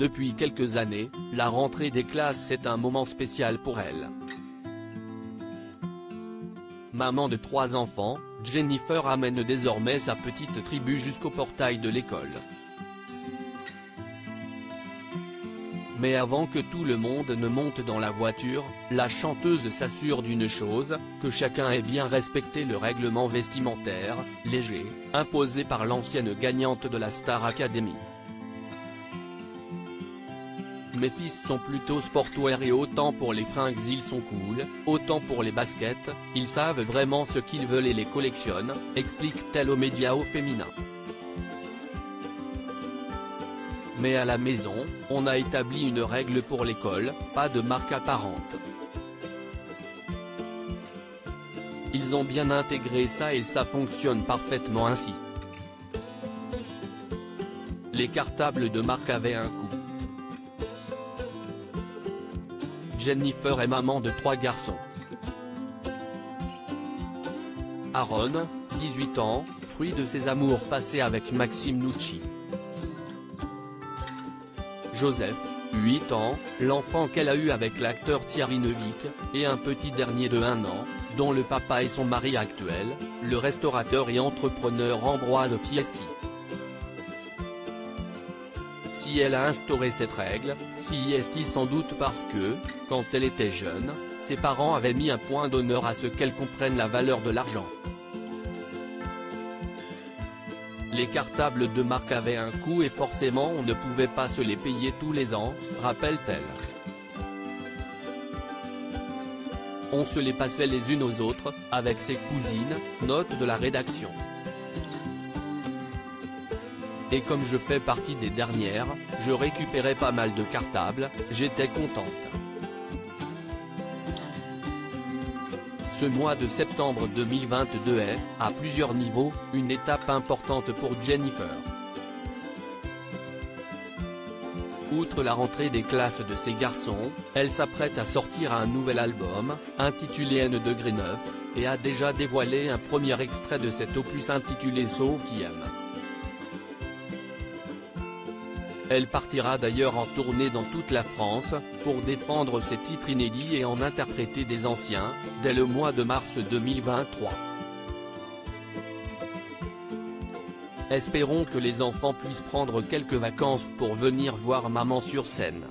Depuis quelques années, la rentrée des classes est un moment spécial pour elle. Maman de 3 enfants, Jennifer amène désormais sa petite tribu jusqu'au portail de l'école. Mais avant que tout le monde ne monte dans la voiture, la chanteuse s'assure d'une chose, que chacun ait bien respecté le règlement vestimentaire, léger, imposé par l'ancienne gagnante de la Star Academy. Mes fils sont plutôt sportwear et autant pour les fringues ils sont cool, autant pour les baskets, ils savent vraiment ce qu'ils veulent et les collectionnent, explique-t-elle aux médias au féminin. Mais à la maison, on a établi une règle pour l'école, pas de marque apparente. Ils ont bien intégré ça et ça fonctionne parfaitement ainsi. Les cartables de marque avaient un coût. Jennifer est maman de 3 garçons. Aaron, 18 ans, fruit de ses amours passés avec Maxime Nucci. Joseph, 8 ans, l'enfant qu'elle a eu avec l'acteur Thierry Neuvik, et un petit dernier de 1 an, dont le papa est son mari actuel, le restaurateur et entrepreneur Ambroise Fieschi. Si elle a instauré cette règle, si est sans doute parce que, quand elle était jeune, ses parents avaient mis un point d'honneur à ce qu'elle comprenne la valeur de l'argent. Les cartables de marque avaient un coût et forcément on ne pouvait pas se les payer tous les ans, rappelle-t-elle. On se les passait les unes aux autres, avec ses cousines, note de la rédaction. Et comme je fais partie des dernières, je récupérais pas mal de cartables, j'étais contente. Ce mois de septembre 2022 est, à plusieurs niveaux, une étape importante pour Jennifer. Outre la rentrée des classes de ses garçons, elle s'apprête à sortir un nouvel album, intitulé N°9, et a déjà dévoilé un premier extrait de cet opus intitulé Sauve qui aime. Elle partira d'ailleurs en tournée dans toute la France, pour défendre ses titres inédits et en interpréter des anciens, dès le mois de mars 2023. Espérons que les enfants puissent prendre quelques vacances pour venir voir maman sur scène.